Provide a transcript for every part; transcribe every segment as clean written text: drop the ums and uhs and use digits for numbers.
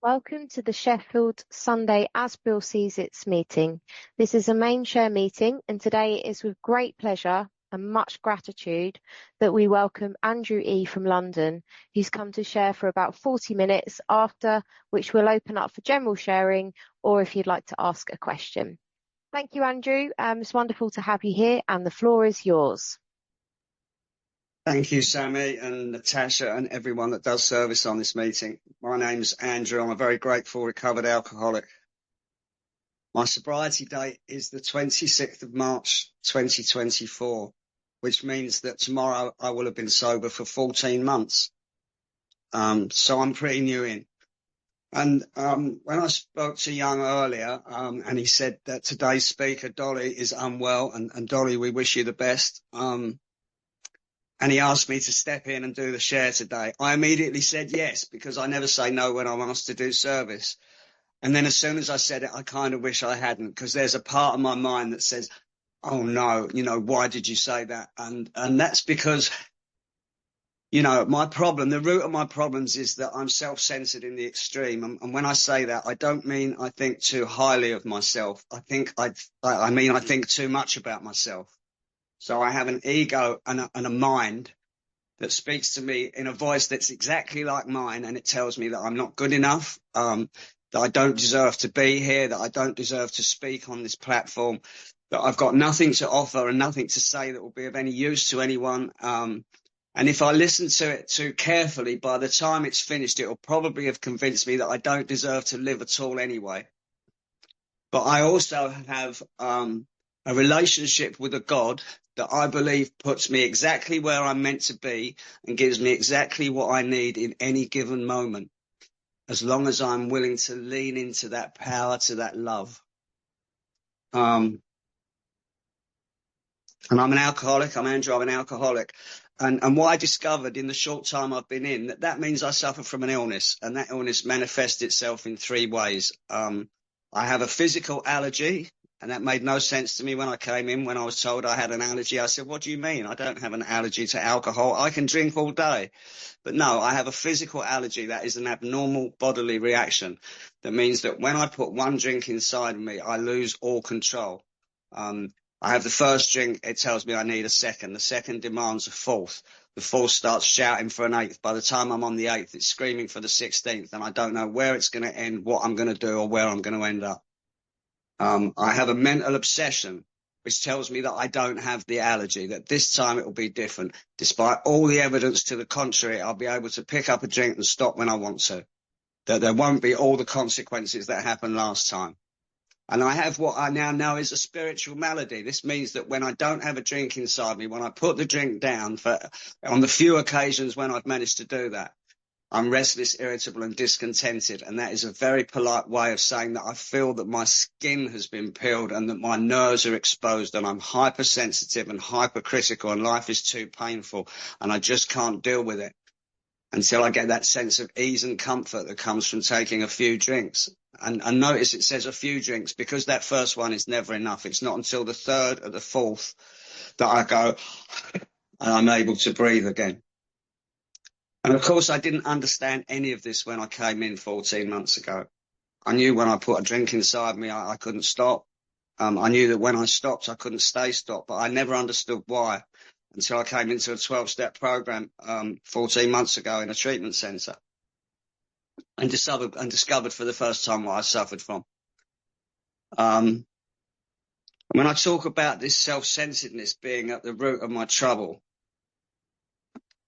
Welcome to the Sheffield Sunday As Bill Sees It's meeting. This is a main share meeting, and today it is with great pleasure and much gratitude that we welcome Andrew E. from London, who's come to share for about 40 minutes, after which we'll open up for general sharing or if you'd like to ask a question. Thank you, Andrew. It's wonderful to have you here, and the floor is yours. Thank you, Sammy and Natasha and everyone that does service on this meeting. My name's Andrew. I'm a very grateful recovered alcoholic. My sobriety date is the 26th of March, 2024, which means that tomorrow I will have been sober for 14 months. So I'm pretty new in. And when I spoke to Young earlier, and he said that today's speaker, Dolly, is unwell, and Dolly, we wish you the best. And he asked me to step in and do the share today. I immediately said yes, because I never say no when I'm asked to do service. And then as soon as I said it, I kind of wish I hadn't, because there's a part of my mind that says, oh no, why did you say that? And that's because, my problem, the root of my problems is that I'm self-centered in the extreme. And when I say that, I don't mean I think too highly of myself. I mean I think too much about myself. So I have an ego and a mind that speaks to me in a voice that's exactly like mine, and it tells me that I'm not good enough, that I don't deserve to be here, that I don't deserve to speak on this platform, that I've got nothing to offer and nothing to say that will be of any use to anyone. And if I listen to it too carefully, by the time it's finished, it will probably have convinced me that I don't deserve to live at all anyway. But I also have a relationship with a God that I believe puts me exactly where I'm meant to be and gives me exactly what I need in any given moment, as long as I'm willing to lean into that power, to that love. And I'm an alcoholic. I'm Andrew. I'm an alcoholic. And what I discovered in the short time I've been in, that means I suffer from an illness, and that illness manifests itself in three ways. I have a physical allergy. And that made no sense to me when I came in. When I was told I had an allergy, I said, what do you mean? I don't have an allergy to alcohol. I can drink all day. But no, I have a physical allergy. That is an abnormal bodily reaction. That means that when I put one drink inside of me, I lose all control. I have the first drink. It tells me I need a second. The second demands a fourth. The fourth starts shouting for an eighth. By the time I'm on the eighth, it's screaming for the 16th. And I don't know where it's going to end, what I'm going to do, or where I'm going to end up. I have a mental obsession, which tells me that I don't have the allergy, that this time it will be different. Despite all the evidence to the contrary, I'll be able to pick up a drink and stop when I want to, that there won't be all the consequences that happened last time. And I have what I now know is a spiritual malady. This means that when I don't have a drink inside me, when I put the drink down, on the few occasions when I've managed to do that, I'm restless, irritable and discontented, and that is a very polite way of saying that I feel that my skin has been peeled and that my nerves are exposed, and I'm hypersensitive and hypercritical, and life is too painful and I just can't deal with it until I get that sense of ease and comfort that comes from taking a few drinks. And notice it says a few drinks, because that first one is never enough. It's not until the third or the fourth that I go and I'm able to breathe again. And of course, I didn't understand any of this when I came in 14 months ago. I knew when I put a drink inside me, I couldn't stop. I knew that when I stopped, I couldn't stay stopped, but I never understood why until I came into a 12-step program 14 months ago in a treatment centre and discovered for the first time what I suffered from. When I talk about this self-centeredness being at the root of my trouble,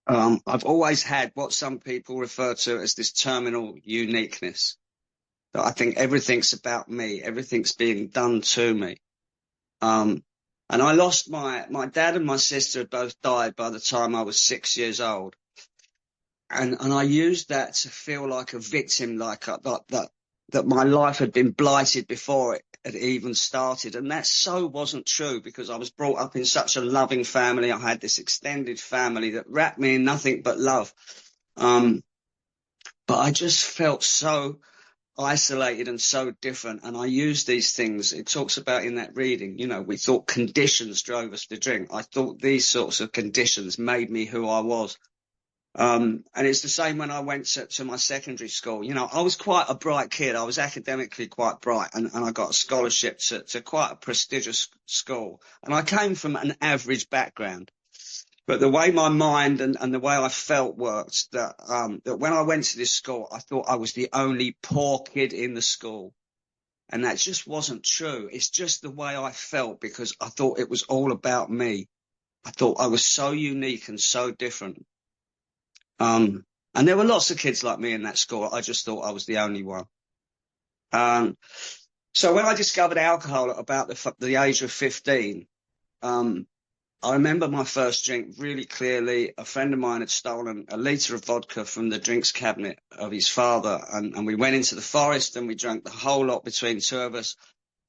I've always had what some people refer to as this terminal uniqueness, that I think everything's about me, everything's being done to me. And I lost my dad and my sister had both died by the time I was 6 years old. And I used that to feel like a victim, like that my life had been blighted before it had even started. And that so wasn't true, because I was brought up in such a loving family. I had this extended family that wrapped me in nothing but love. But I just felt so isolated and so different. And I used these things. It talks about in that reading, we thought conditions drove us to drink. I thought these sorts of conditions made me who I was. And it's the same when I went to my secondary school. You know, I was quite a bright kid. I was academically quite bright, and I got a scholarship to quite a prestigious school. And I came from an average background. But the way my mind and the way I felt worked, that when I went to this school, I thought I was the only poor kid in the school. And that just wasn't true. It's just the way I felt, because I thought it was all about me. I thought I was so unique and so different. And there were lots of kids like me in that school. I just thought I was the only one. So when I discovered alcohol at about the age of 15, I remember my first drink really clearly. A friend of mine had stolen a litre of vodka from the drinks cabinet of his father, and we went into the forest and we drank the whole lot between two of us.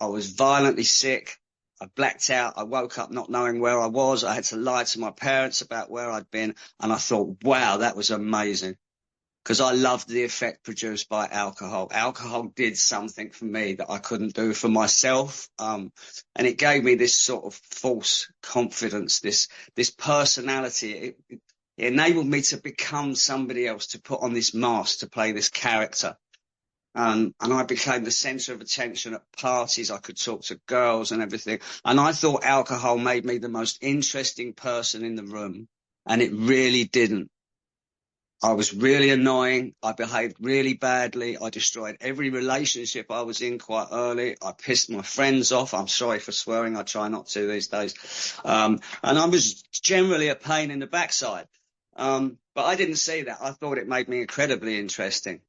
I was violently sick. I blacked out. I woke up not knowing where I was. I had to lie to my parents about where I'd been, and I thought, wow, that was amazing. Because I loved the effect produced by alcohol. Alcohol did something for me that I couldn't do for myself. And it gave me this sort of false confidence, this personality. It enabled me to become somebody else, to put on this mask, to play this character. And I became the centre of attention at parties. I could talk to girls and everything. And I thought alcohol made me the most interesting person in the room. And it really didn't. I was really annoying. I behaved really badly. I destroyed every relationship I was in quite early. I pissed my friends off. I'm sorry for swearing. I try not to these days. And I was generally a pain in the backside. But I didn't see that. I thought it made me incredibly interesting.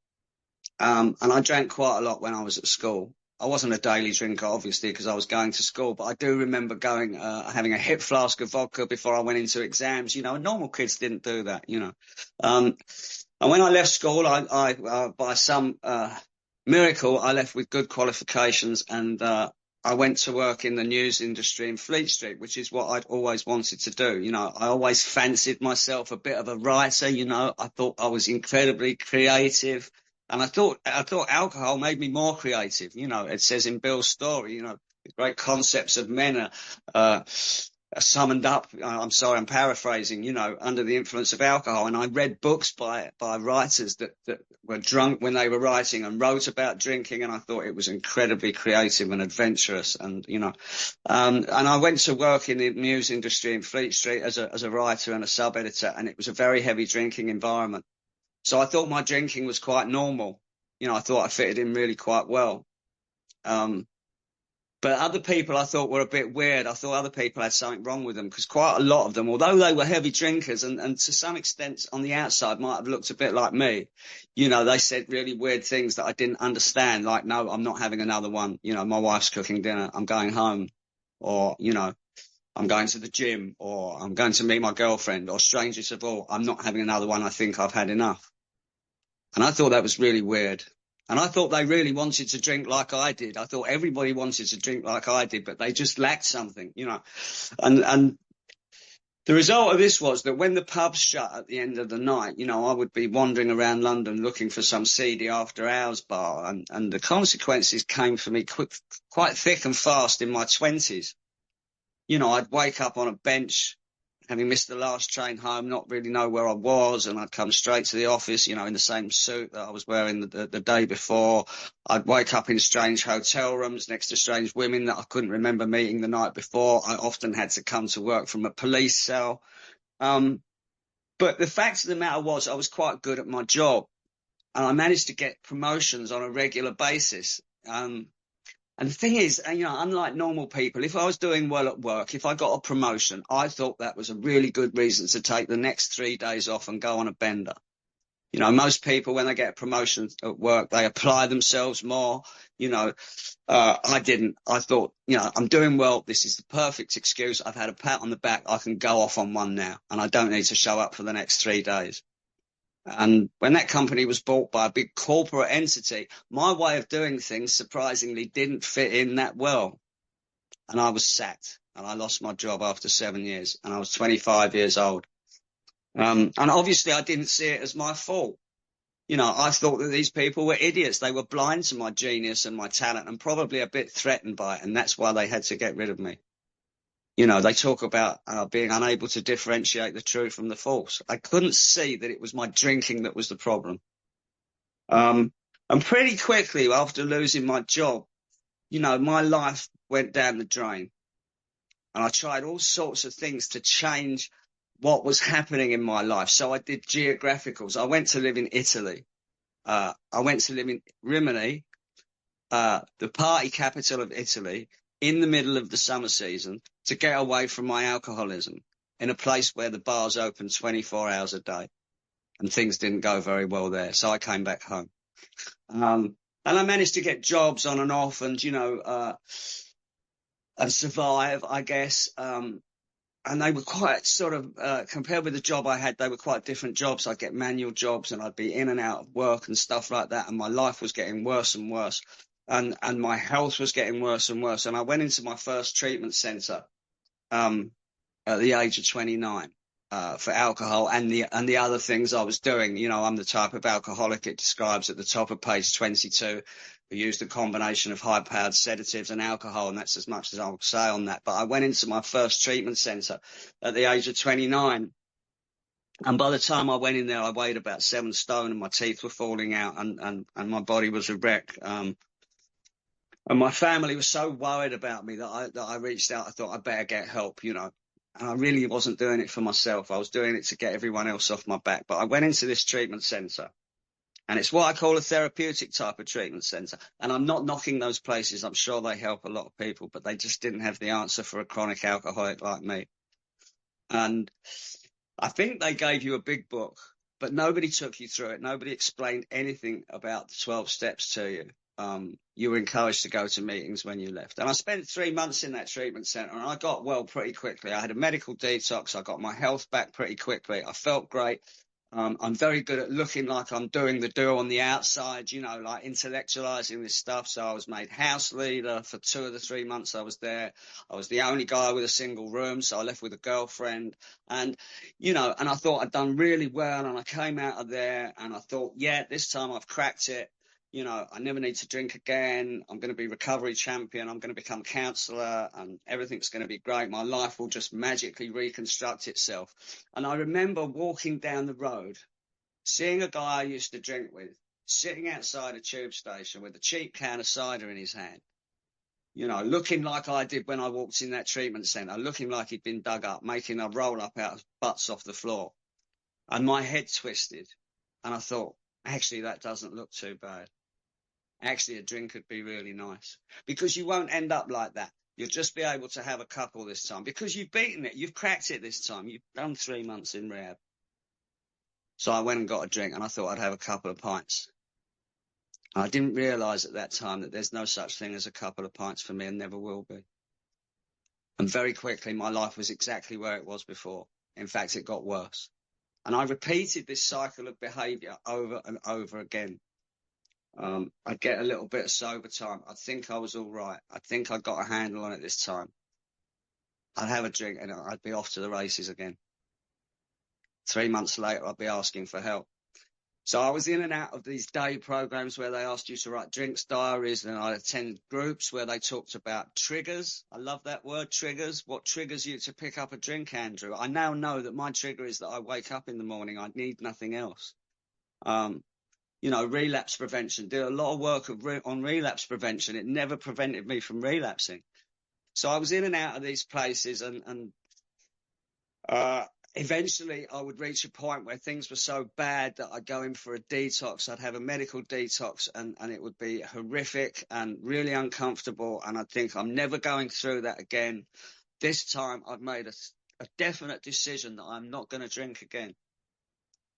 And I drank quite a lot when I was at school. I wasn't a daily drinker, obviously, because I was going to school, but I do remember having a hip flask of vodka before I went into exams. You know, normal kids didn't do that, you know. And when I left school, I by some miracle, I left with good qualifications, and I went to work in the news industry in Fleet Street, which is what I'd always wanted to do. You know, I always fancied myself a bit of a writer. You know, I thought I was incredibly creative. And I thought alcohol made me more creative. You know, it says in Bill's story, you know, the great concepts of men are summoned up. I'm sorry, I'm paraphrasing, you know, under the influence of alcohol. And I read books by writers that were drunk when they were writing and wrote about drinking. And I thought it was incredibly creative and adventurous. And, you know, and I went to work in the news industry in Fleet Street as a writer and a sub-editor. And it was a very heavy drinking environment. So I thought my drinking was quite normal. You know, I thought I fitted in really quite well. But other people I thought were a bit weird. I thought other people had something wrong with them, because quite a lot of them, although they were heavy drinkers and to some extent on the outside might have looked a bit like me, you know, they said really weird things that I didn't understand. Like, no, I'm not having another one. You know, my wife's cooking dinner. I'm going home. Or, you know, I'm going to the gym, or I'm going to meet my girlfriend, or strangest of all, I'm not having another one. I think I've had enough. And I thought that was really weird. And I thought they really wanted to drink like I did. I thought everybody wanted to drink like I did, but they just lacked something, you know. And the result of this was that when the pubs shut at the end of the night, you know, I would be wandering around London looking for some seedy after hours bar. And the consequences came for me quite thick and fast in my 20s. You know, I'd wake up on a bench, having missed the last train home, not really know where I was, and I'd come straight to the office, you know, in the same suit that I was wearing the day before. I'd wake up in strange hotel rooms next to strange women that I couldn't remember meeting the night before. I often had to come to work from a police cell. But the fact of the matter was I was quite good at my job, and I managed to get promotions on a regular basis. And the thing is, you know, unlike normal people, if I was doing well at work, if I got a promotion, I thought that was a really good reason to take the next 3 days off and go on a bender. You know, most people, when they get a promotion at work, they apply themselves more. You know, I didn't. I thought, you know, I'm doing well. This is the perfect excuse. I've had a pat on the back. I can go off on one now, and I don't need to show up for the next 3 days. And when that company was bought by a big corporate entity, my way of doing things surprisingly didn't fit in that well. And I was sacked, and I lost my job after 7 years, and I was 25 years old. And obviously I didn't see it as my fault. You know, I thought that these people were idiots. They were blind to my genius and my talent, and probably a bit threatened by it. And that's why they had to get rid of me. You know, they talk about being unable to differentiate the true from the false. I couldn't see that it was my drinking that was the problem. And pretty quickly after losing my job, you know, my life went down the drain. And I tried all sorts of things to change what was happening in my life. So I did geographicals. I went to live in Italy. I went to live in Rimini, the party capital of Italy, in the middle of the summer season to get away from my alcoholism in a place where the bars open 24 hours a day. And things didn't go very well there. So I came back home. And I managed to get jobs on and off and, you know, and survive, I guess. And they were quite sort of, compared with the job I had, they were quite different jobs. I'd get manual jobs and I'd be in and out of work and stuff like that. And my life was getting worse and worse. And my health was getting worse and worse. And I went into my first treatment centre, at the age of 29. For alcohol and the other things I was doing. You know, I'm the type of alcoholic it describes at the top of page 22 who used a combination of high-powered sedatives and alcohol, and that's as much as I'll say on that. But I went into my first treatment centre at the age of 29, and by the time I went in there, I weighed about 7 stone, and my teeth were falling out, and my body was a wreck. And my family was so worried about me that I reached out. I thought I'd better get help, you know. And I really wasn't doing it for myself. I was doing it to get everyone else off my back. But I went into this treatment centre, and it's what I call a therapeutic type of treatment centre. And I'm not knocking those places. I'm sure they help a lot of people, but they just didn't have the answer for a chronic alcoholic like me. And I think they gave you a big book, but nobody took you through it. Nobody explained anything about the 12 steps to you. You were encouraged to go to meetings when you left. And I spent 3 months in that treatment centre, and I got well pretty quickly. I had a medical detox. I got my health back pretty quickly. I felt great. I'm very good at looking like I'm doing the do on the outside, you know, like intellectualizing this stuff. So I was made house leader for 2 of the 3 months I was there. I was the only guy with a single room, so I left with a girlfriend. And, you know, and I thought I'd done really well. And I came out of there and I thought, yeah, this time I've cracked it. You know, I never need to drink again. I'm going to be recovery champion. I'm going to become counsellor and everything's going to be great. My life will just magically reconstruct itself. And I remember walking down the road, seeing a guy I used to drink with, sitting outside a tube station with a cheap can of cider in his hand, you know, looking like I did when I walked in that treatment centre, looking like he'd been dug up, making a roll up out of butts off the floor. And my head twisted. And I thought, actually, that doesn't look too bad. Actually, a drink could be really nice because you won't end up like that. You'll just be able to have a couple this time because you've beaten it. You've cracked it this time. You've done 3 months in rehab. So I went and got a drink and I thought I'd have a couple of pints. I didn't realise at that time that there's no such thing as a couple of pints for me and never will be. And very quickly, my life was exactly where it was before. In fact, it got worse. And I repeated this cycle of behaviour over and over again. I'd get a little bit of sober time. I think I was all right. I think I got a handle on it this time. I'd have a drink and I'd be off to the races again. 3 months later, I'd be asking for help. So I was in and out of these day programs where they asked you to write drinks diaries, and I attended groups where they talked about triggers. I love that word, triggers. What triggers you to pick up a drink, Andrew? I now know that my trigger is that I wake up in the morning. I need nothing else. You know, relapse prevention. Did a lot of work on relapse prevention. It never prevented me from relapsing. So I was in and out of these places, and eventually I would reach a point where things were so bad that I'd go in for a detox. I'd have a medical detox, and it would be horrific and really uncomfortable. And I'd think, I'm never going through that again. This time I've made a definite decision that I'm not going to drink again.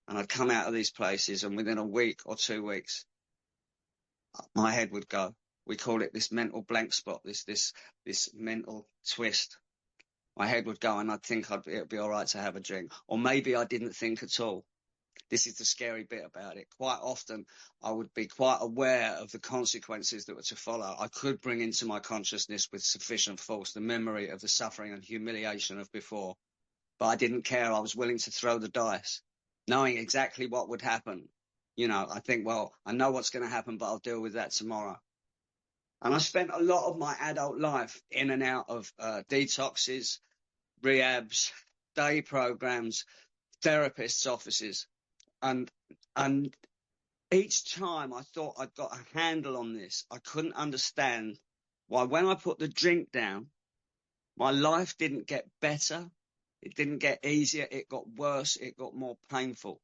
And I'd come out of these places, and within a week or 2 weeks, my head would go. We call it this mental blank spot, this mental twist. My head would go, and I'd think it would be all right to have a drink. Or maybe I didn't think at all. This is the scary bit about it. Quite often, I would be quite aware of the consequences that were to follow. I could bring into my consciousness with sufficient force the memory of the suffering and humiliation of before. But I didn't care. I was willing to throw the dice, knowing exactly what would happen. You know, I think, well, I know what's going to happen, but I'll deal with that tomorrow. And I spent a lot of my adult life in and out of detoxes, rehabs, day programs, therapists' offices. And each time I thought I'd got a handle on this, I couldn't understand why when I put the drink down, my life didn't get better. It didn't get easier. It got worse. It got more painful.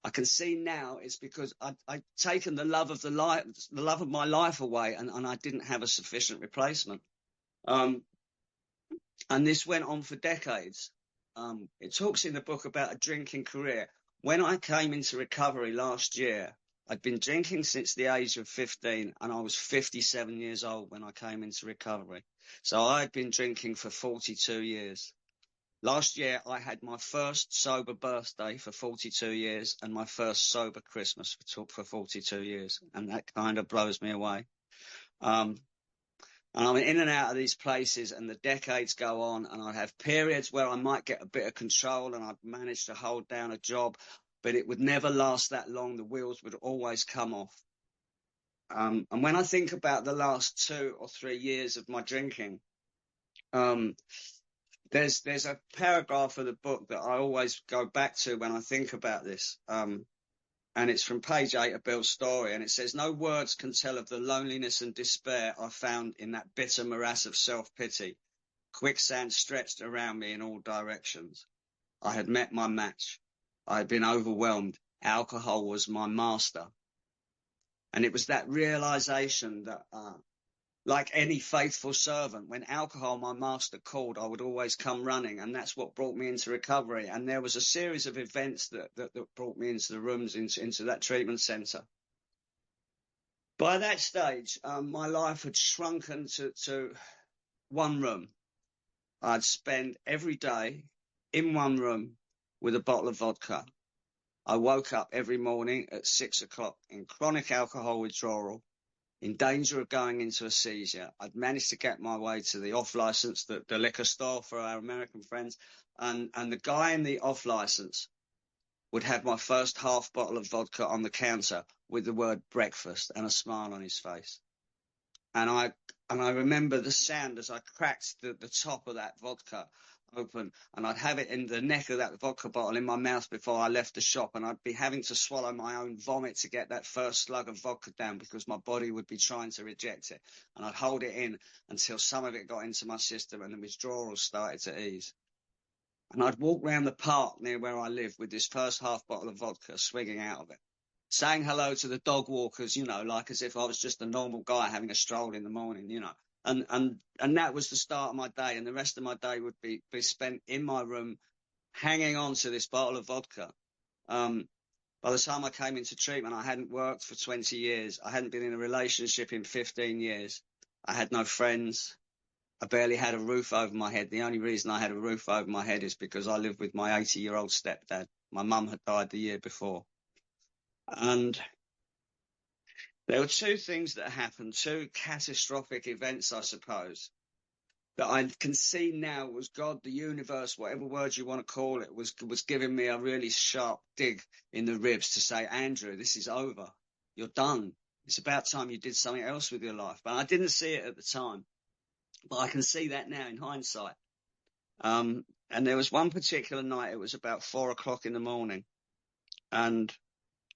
I can see now it's because I'd taken the love of my life away, and I didn't have a sufficient replacement. And this went on for decades. It talks in the book about a drinking career. When I came into recovery last year, I'd been drinking since the age of 15, and I was 57 years old when I came into recovery. So I'd been drinking for 42 years. Last year, I had my first sober birthday for 42 years and my first sober Christmas for 42 years. And that kind of blows me away. And I'm in and out of these places, and the decades go on, and I'd have periods where I might get a bit of control and I'd manage to hold down a job, but it would never last that long. The wheels would always come off. And when I think about the last 2 or 3 years of my drinking, there's a paragraph of the book that I always go back to when I think about this. And it's from page 8 of Bill's story. And it says, "No words can tell of the loneliness and despair I found in that bitter morass of self-pity. Quicksand stretched around me in all directions. I had met my match. I had been overwhelmed. Alcohol was my master." And it was that realization that, like any faithful servant, when alcohol, my master, called, I would always come running. And that's what brought me into recovery. And there was a series of events that brought me into the rooms, into that treatment centre. By that stage, my life had shrunken to one room. I'd spend every day in one room with a bottle of vodka. I woke up every morning at 6 o'clock in chronic alcohol withdrawal, in danger of going into a seizure. I'd managed to get my way to the off-license, the liquor store for our American friends, and the guy in the off-license would have my first half bottle of vodka on the counter with the word breakfast and a smile on his face. And I remember the sound as I cracked the top of that vodka open, and I'd have it in the neck of that vodka bottle in my mouth before I left the shop, and I'd be having to swallow my own vomit to get that first slug of vodka down because my body would be trying to reject it. And I'd hold it in until some of it got into my system and the withdrawals started to ease. And I'd walk round the park near where I live with this first half bottle of vodka swigging out of it, saying hello to the dog walkers, like as if I was just a normal guy having a stroll in the morning, And that was the start of my day, and the rest of my day would be spent in my room hanging on to this bottle of vodka. By the time I came into treatment, I hadn't worked for 20 years. I hadn't been in a relationship in 15 years. I had no friends. I barely had a roof over my head. The only reason I had a roof over my head is because I lived with my 80-year-old stepdad. My mum had died the year before. And there were two things that happened, two catastrophic events, I suppose, that I can see now was God, the universe, whatever word you want to call it, was giving me a really sharp dig in the ribs to say, "Andrew, this is over. You're done. It's about time you did something else with your life." But I didn't see it at the time. But I can see that now in hindsight. And there was one particular night, it was about 4 o'clock in the morning, and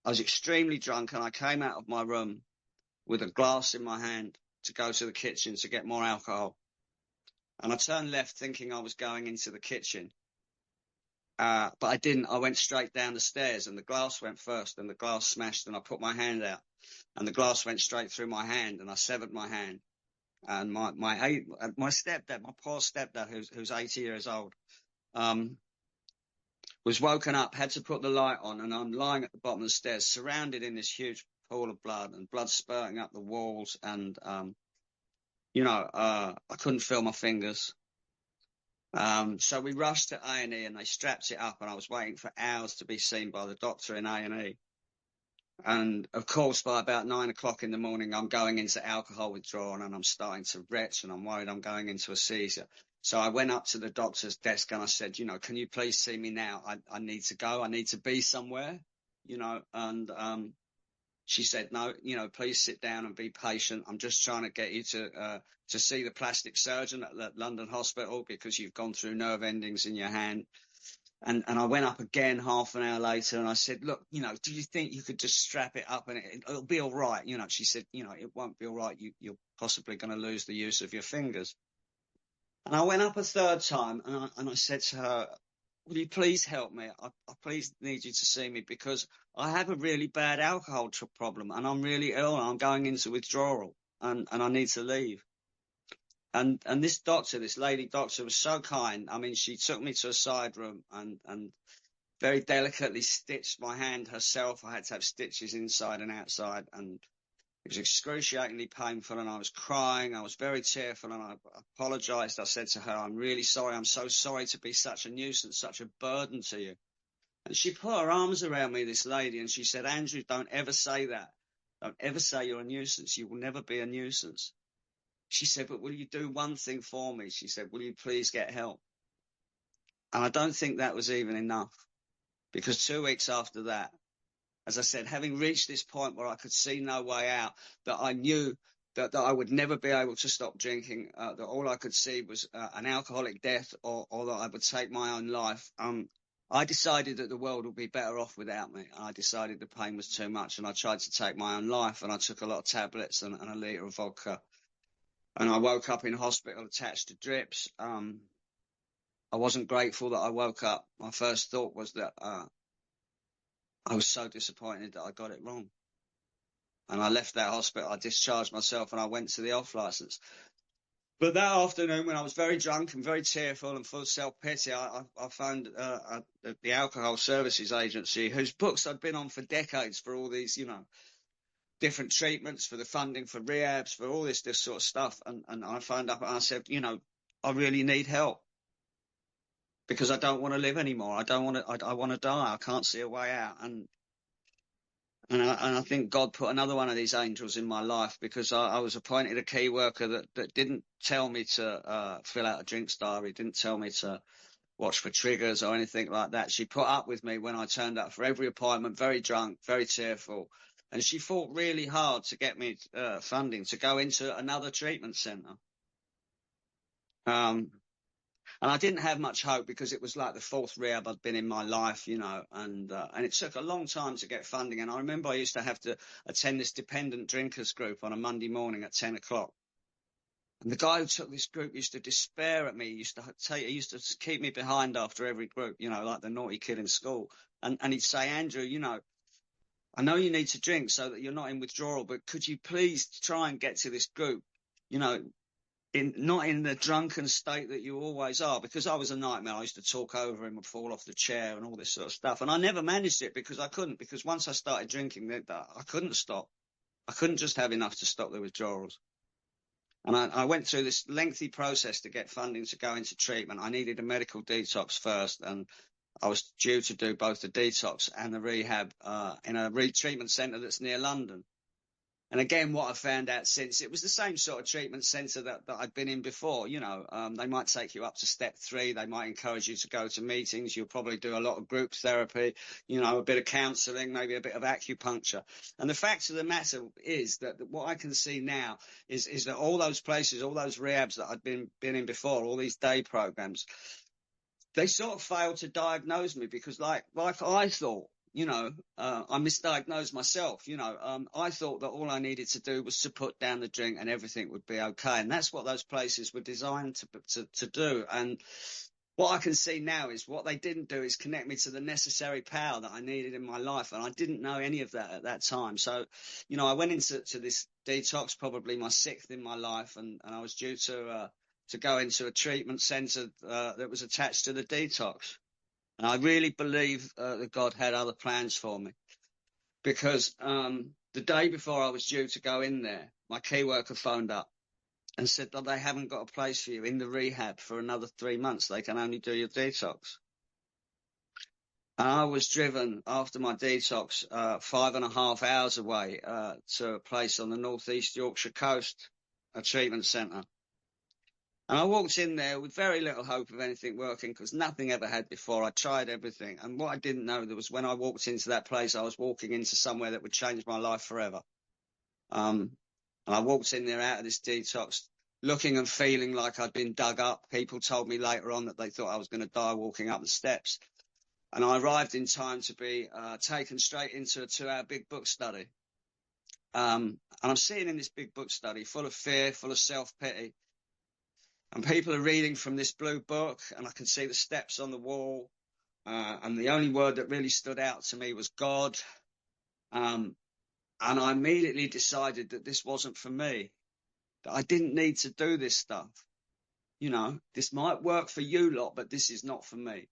I was extremely drunk, and I came out of my room with a glass in my hand to go to the kitchen to get more alcohol. And I turned left thinking I was going into the kitchen. But I didn't. I went straight down the stairs, and the glass went first, and the glass smashed, and I put my hand out, and the glass went straight through my hand, and I severed my hand. And my stepdad, my poor stepdad, who's 80 years old, was woken up, had to put the light on, and I'm lying at the bottom of the stairs, surrounded in this huge pool of blood, and blood spurting up the walls, and I couldn't feel my fingers. So we rushed to A&E, and they strapped it up, and I was waiting for hours to be seen by the doctor in A&E. And of course, by about 9 o'clock in the morning, I'm going into alcohol withdrawal, and I'm starting to retch, and I'm worried I'm going into a seizure. So I went up to the doctor's desk and I said, "Can you please see me now? I need to go. I need to be somewhere, and She said, no, please sit down and be patient. I'm just trying to get you to see the plastic surgeon at London Hospital because you've gone through nerve endings in your hand. And I went up again half an hour later and I said, look, do you think you could just strap it up and it'll be all right? She said, it won't be all right. You're possibly going to lose the use of your fingers. And I went up a third time and I said to her, will you please help me? I please need you to see me because I have a really bad alcohol problem and I'm really ill and I'm going into withdrawal and I need to leave. And this doctor, this lady doctor, was so kind. I mean, she took me to a side room and very delicately stitched my hand herself. I had to have stitches inside and outside, and it was excruciatingly painful, and I was crying. I was very tearful, and I apologized. I said to her, I'm really sorry. I'm so sorry to be such a nuisance, such a burden to you. And she put her arms around me, this lady, and she said, Andrew, don't ever say that. Don't ever say you're a nuisance. You will never be a nuisance. She said, but will you do one thing for me? She said, will you please get help? And I don't think that was even enough, because 2 weeks after that, as I said, having reached this point where I could see no way out, that I knew that I would never be able to stop drinking, that all I could see was an alcoholic death or that I would take my own life, I decided that the world would be better off without me. I decided the pain was too much, and I tried to take my own life, and I took a lot of tablets and a litre of vodka. And I woke up in hospital attached to drips. I wasn't grateful that I woke up. My first thought was that I was so disappointed that I got it wrong. And I left that hospital. I discharged myself and I went to the off licence. But that afternoon, when I was very drunk and very tearful and full of self-pity, I found the Alcohol Services Agency, whose books I'd been on for decades for all these, different treatments, for the funding for rehabs, for all this sort of stuff. And I phoned up and I said, I really need help because I don't want to live anymore. I want to die. I can't see a way out. And I think God put another one of these angels in my life, because I was appointed a key worker that didn't tell me to fill out a drinks diary, didn't tell me to watch for triggers or anything like that. She put up with me when I turned up for every appointment, very drunk, very tearful. And she fought really hard to get me funding to go into another treatment centre. And I didn't have much hope because it was like the fourth rehab I'd been in my life, and it took a long time to get funding. And I remember I used to have to attend this dependent drinkers group on a Monday morning at 10 o'clock. And the guy who took this group used to despair at me. He used to keep me behind after every group, like the naughty kid in school. And he'd say, Andrew, I know you need to drink so that you're not in withdrawal, but could you please try and get to this group, not in the drunken state that you always are, because I was a nightmare. I used to talk over him and fall off the chair and all this sort of stuff. And I never managed it because I couldn't, because once I started drinking, I couldn't stop. I couldn't just have enough to stop the withdrawals. And I went through this lengthy process to get funding to go into treatment. I needed a medical detox first, and I was due to do both the detox and the rehab in a treatment centre that's near London. And again, what I found out since, it was the same sort of treatment centre that I'd been in before. They might take you up to step 3. They might encourage you to go to meetings. You'll probably do a lot of group therapy, a bit of counselling, maybe a bit of acupuncture. And the fact of the matter is that what I can see now is that all those places, all those rehabs that I'd been in before, all these day programs, they sort of failed to diagnose me because like I thought, I misdiagnosed myself. I thought that all I needed to do was to put down the drink and everything would be okay. And that's what those places were designed to do. And what I can see now is what they didn't do is connect me to the necessary power that I needed in my life. And I didn't know any of that at that time. So, I went into this detox, probably my 6th in my life. And I was due to go into a treatment centre that was attached to the detox. And I really believe that God had other plans for me, because the day before I was due to go in there, my key worker phoned up and said that they haven't got a place for you in the rehab for another 3 months. They can only do your detox. And I was driven after my detox 5.5 hours away to a place on the northeast Yorkshire coast, a treatment centre. And I walked in there with very little hope of anything working because nothing ever had before. I tried everything. And what I didn't know was when I walked into that place, I was walking into somewhere that would change my life forever. And I walked in there out of this detox looking and feeling like I'd been dug up. People told me later on that they thought I was going to die walking up the steps. And I arrived in time to be taken straight into a 2-hour big book study. And I'm sitting in this big book study full of fear, full of self-pity. And people are reading from this blue book, and I can see the steps on the wall. And the only word that really stood out to me was God. And I immediately decided that this wasn't for me, that I didn't need to do this stuff. You know, this might work for you lot, but this is not for me.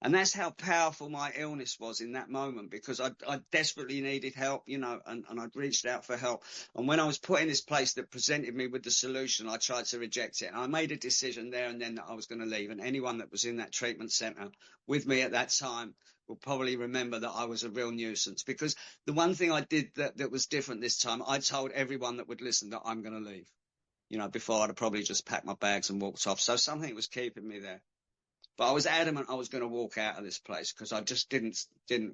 And that's how powerful my illness was in that moment, because I desperately needed help, you know, and I'd reached out for help. And when I was put in this place that presented me with the solution, I tried to reject it. And I made a decision there and then that I was going to leave. And anyone that was in that treatment centre with me at that time will probably remember that I was a real nuisance, because the one thing I did that was different this time, I told everyone that would listen that I'm going to leave. You know, before I'd have probably just packed my bags and walked off. So something was keeping me there. But I was adamant I was going to walk out of this place because I just didn't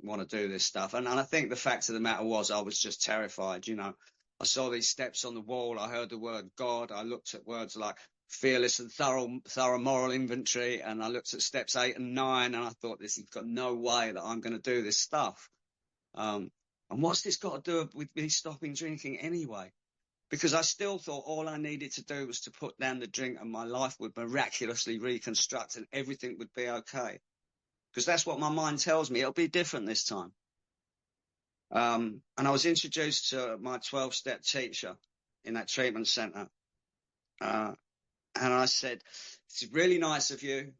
want to do this stuff. And I think the fact of the matter was I was just terrified. You know, I saw these steps on the wall. I heard the word God. I looked at words like fearless and thorough moral inventory. And I looked at steps 8 and 9 and I thought, this has got no way that I'm going to do this stuff. And what's this got to do with me stopping drinking anyway? Because I still thought all I needed to do was to put down the drink and my life would miraculously reconstruct and everything would be okay. Because that's what my mind tells me. It'll be different this time. And I was introduced to my 12-step teacher in that treatment centre. And I said, it's really nice of you.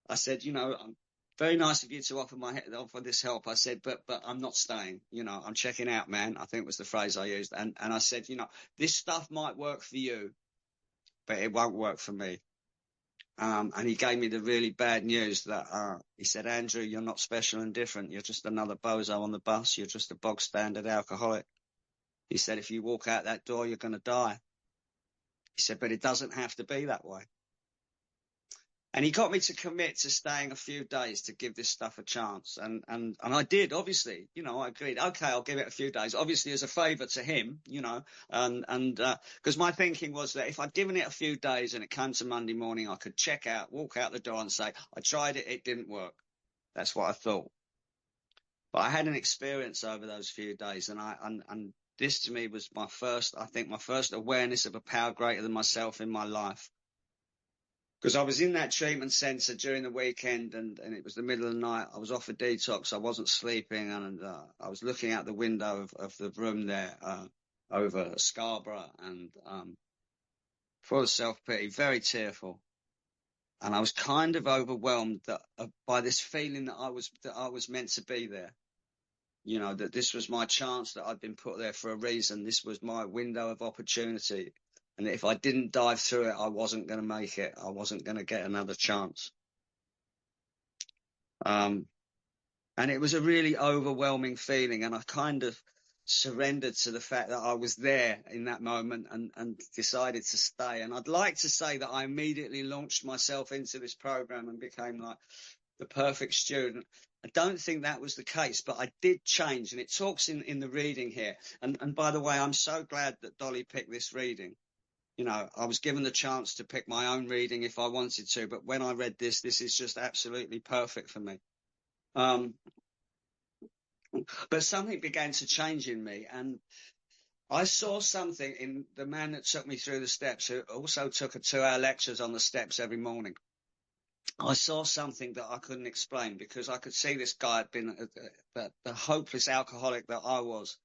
I said, you know, very nice of you to offer this help. I said, but I'm not staying. You know, I'm checking out, man. I think was the phrase I used. And I said, you know, this stuff might work for you, but it won't work for me. And he gave me the really bad news that he said, Andrew, you're not special and different. You're just another bozo on the bus. You're just a bog standard alcoholic. He said, if you walk out that door, you're going to die. He said, but it doesn't have to be that way. And he got me to commit to staying a few days to give this stuff a chance. And I did, obviously, you know, I agreed. Okay, I'll give it a few days, obviously as a favour to him, you know, and because my thinking was that if I'd given it a few days and it came to Monday morning, I could check out, walk out the door and say, I tried it, it didn't work. That's what I thought. But I had an experience over those few days, and this to me was my first awareness of a power greater than myself in my life. Because I was in that treatment centre during the weekend and it was the middle of the night. I was off a detox. I wasn't sleeping. And I was looking out the window of the room there over Scarborough and full of self-pity, very tearful. And I was kind of overwhelmed by this feeling that I was meant to be there. You know, that this was my chance, that I'd been put there for a reason. This was my window of opportunity. And if I didn't dive through it, I wasn't going to make it. I wasn't going to get another chance. And it was a really overwhelming feeling. And I kind of surrendered to the fact that I was there in that moment and decided to stay. And I'd like to say that I immediately launched myself into this program and became like the perfect student. I don't think that was the case, but I did change. And it talks in the reading here. And by the way, I'm so glad that Dolly picked this reading. You know, I was given the chance to pick my own reading if I wanted to, but when I read this is just absolutely perfect for me. But something began to change in me, and I saw something in the man that took me through the steps, who also took a 2-hour lectures on the steps every morning. I saw something that I couldn't explain, because I could see this guy had been the hopeless alcoholic that I was.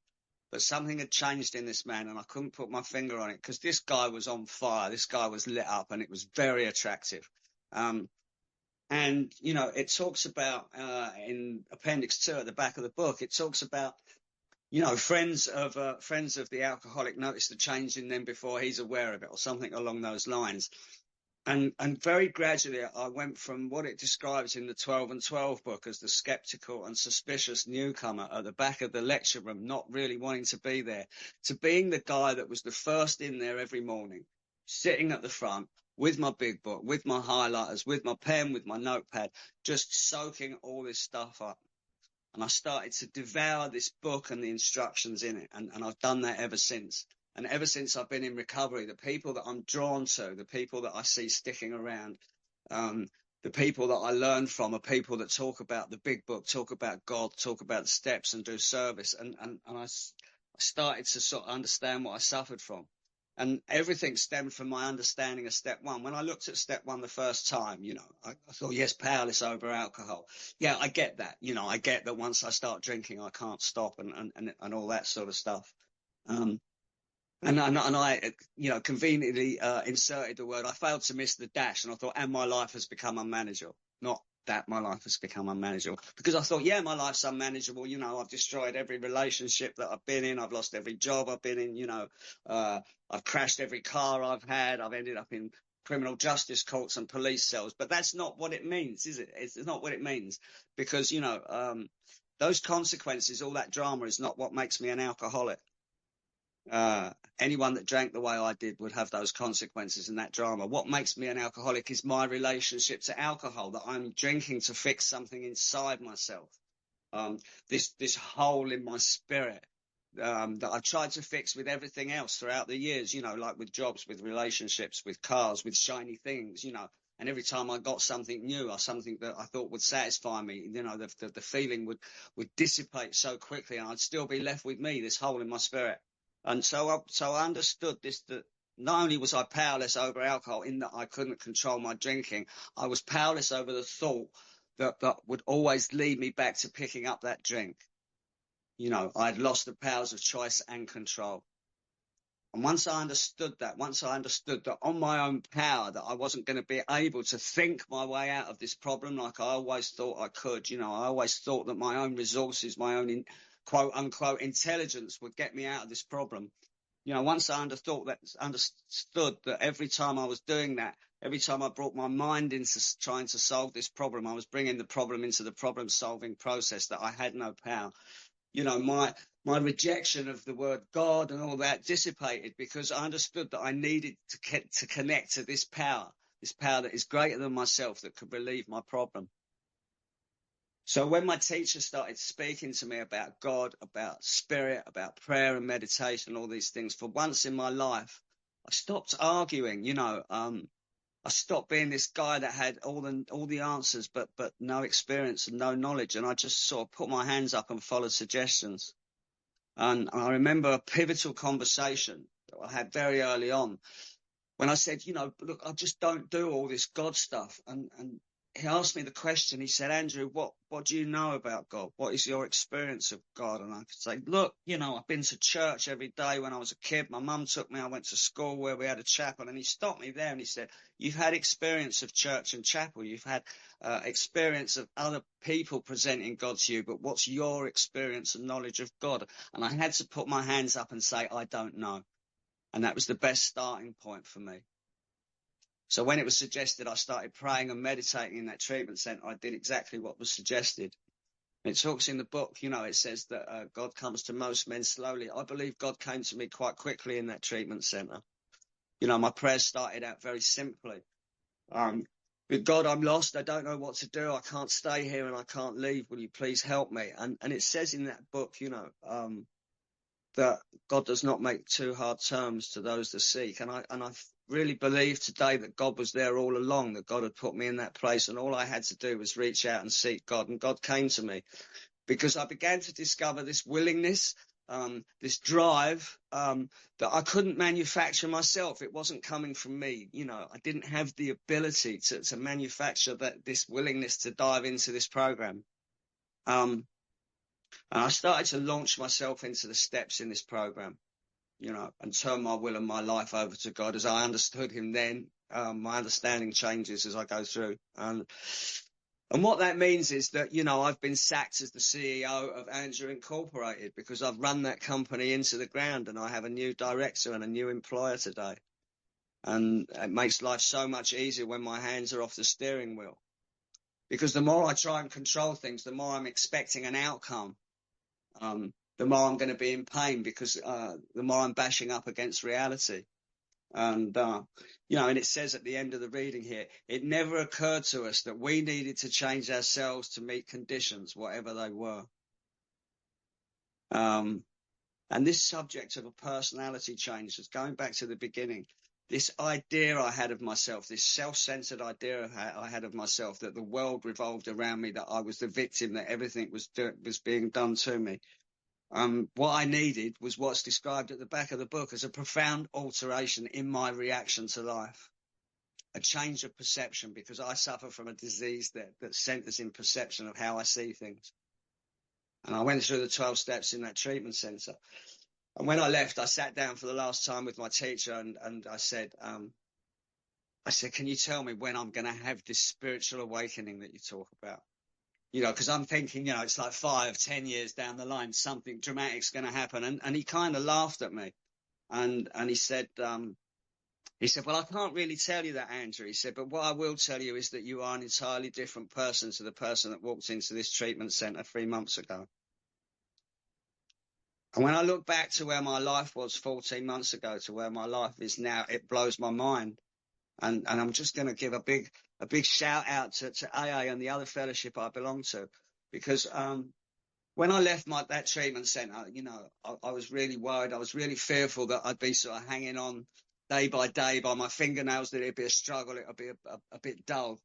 But something had changed in this man, and I couldn't put my finger on it, because this guy was on fire. This guy was lit up, and it was very attractive. And, you know, it talks about in Appendix 2 at the back of the book, it talks about, you know, friends of the alcoholic notice the change in them before he's aware of it, or something along those lines. And very gradually, I went from what it describes in the 12 and 12 book as the skeptical and suspicious newcomer at the back of the lecture room, not really wanting to be there, to being the guy that was the first in there every morning, sitting at the front, with my big book, with my highlighters, with my pen, with my notepad, just soaking all this stuff up. And I started to devour this book and the instructions in it. And I've done that ever since. And ever since I've been in recovery, the people that I'm drawn to, the people that I see sticking around, the people that I learn from are people that talk about the big book, talk about God, talk about the steps and do service. And I started to sort of understand what I suffered from. And everything stemmed from my understanding of step one. When I looked at step one the first time, I thought, yes, powerless over alcohol. Yeah, I get that. I get that once I start drinking, I can't stop and all that sort of stuff. And I conveniently inserted the word. I failed to miss the dash, and I thought, and my life has become unmanageable. Not that my life has become unmanageable, because I thought, yeah, my life's unmanageable. I've destroyed every relationship that I've been in. I've lost every job I've been in. I've crashed every car I've had. I've ended up in criminal justice courts and police cells. But that's not what it means, is it? It's not what it means, because those consequences, all that drama, is not what makes me an alcoholic. Anyone that drank the way I did would have those consequences and that drama. What makes me an alcoholic is my relationship to alcohol, that I'm drinking to fix something inside myself. This hole in my spirit that I've tried to fix with everything else throughout the years, like with jobs, with relationships, with cars, with shiny things, and every time I got something new or something that I thought would satisfy me, the feeling would dissipate so quickly, and I'd still be left with me, this hole in my spirit. And so I understood this, that not only was I powerless over alcohol in that I couldn't control my drinking, I was powerless over the thought that would always lead me back to picking up that drink. I'd lost the powers of choice and control. And once I understood that on my own power, that I wasn't going to be able to think my way out of this problem like I always thought I could. I always thought that my own resources, my own quote unquote intelligence would get me out of this problem. Once I understood that every time I was doing that, every time I brought my mind into trying to solve this problem, I was bringing the problem into the problem solving process, that I had no power. My rejection of the word God and all that dissipated, because I understood that I needed to connect to this power that is greater than myself, that could relieve my problem. So when my teacher started speaking to me about God, about spirit, about prayer and meditation, all these things, for once in my life, I stopped arguing. I stopped being this guy that had all the answers, but no experience and no knowledge. And I just sort of put my hands up and followed suggestions. And I remember a pivotal conversation that I had very early on, when I said, look, I just don't do all this God stuff. And he asked me the question. He said, Andrew, what do you know about God? What is your experience of God? And I could say, look, I've been to church every day when I was a kid. My mum took me. I went to school where we had a chapel. And he stopped me there and he said, you've had experience of church and chapel. You've had experience of other people presenting God to you. But what's your experience and knowledge of God? And I had to put my hands up and say, I don't know. And that was the best starting point for me. So when it was suggested I started praying and meditating in that treatment centre, I did exactly what was suggested. It talks in the book, it says that God comes to most men slowly. I believe God came to me quite quickly in that treatment centre. My prayers started out very simply. With God, I'm lost. I don't know what to do. I can't stay here and I can't leave. Will you please help me? And it says in that book, that God does not make too hard terms to those that seek. And I really believe today that God was there all along, that God had put me in that place, and all I had to do was reach out and seek God, and God came to me, because I began to discover this willingness, this drive that I couldn't manufacture myself. It wasn't coming from me. I didn't have the ability to manufacture this willingness to dive into this program. And I started to launch myself into the steps in this program, and turn my will and my life over to God as I understood him then. My understanding changes as I go through. And what that means is that, I've been sacked as the CEO of Andrew Incorporated, because I've run that company into the ground, and I have a new director and a new employer today. And it makes life so much easier when my hands are off the steering wheel, because the more I try and control things, the more I'm expecting an outcome. The more I'm going to be in pain, because the more I'm bashing up against reality. And, you know, and it says at the end of the reading here, it never occurred to us that we needed to change ourselves to meet conditions, whatever they were. And this subject of a personality change is going back to the beginning. This idea I had of myself, this self-centered idea I had of myself, that the world revolved around me, that I was the victim, that everything was being done to me. What I needed was what's described at the back of the book as a profound alteration in my reaction to life, a change of perception, because I suffer from a disease that centers in perception of how I see things. And I went through the 12 steps in that treatment center. And when I left, I sat down for the last time with my teacher, and I said, can you tell me when I'm going to have this spiritual awakening that you talk about? You know, because I'm thinking, you know, it's like 5, 10 years down the line, something dramatic's going to happen. And he kind of laughed at me, and he said, well, I can't really tell you that, Andrew. He said, but what I will tell you is that you are an entirely different person to the person that walked into this treatment center 3 months ago. And when I look back to where my life was 14 months ago to where my life is now, it blows my mind. And I'm just going to give a big shout out to AA and the other fellowship I belong to, because when I left that treatment center, you know, I was really worried. I was really fearful that I'd be sort of hanging on day by day by my fingernails, that it'd be a struggle, it would be a bit dull.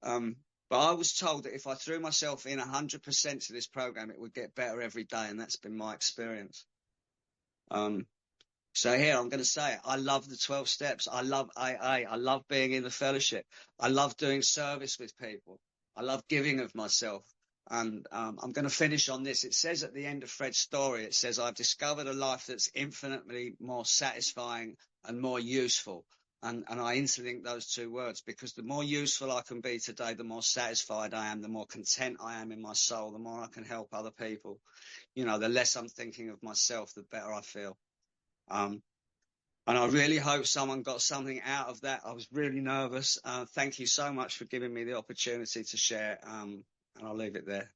But I was told that if I threw myself in 100% to this program, it would get better every day, and that's been my experience. So here, I'm going to say it. I love the 12 steps. I love AA. I love being in the fellowship. I love doing service with people. I love giving of myself. And I'm going to finish on this. It says at the end of Fred's story, it says, I've discovered a life that's infinitely more satisfying and more useful. And I interlink those two words, because the more useful I can be today, the more satisfied I am, the more content I am in my soul, the more I can help other people. You know, the less I'm thinking of myself, the better I feel. And I really hope someone got something out of that. I was really nervous. Thank you so much for giving me the opportunity to share. And I'll leave it there.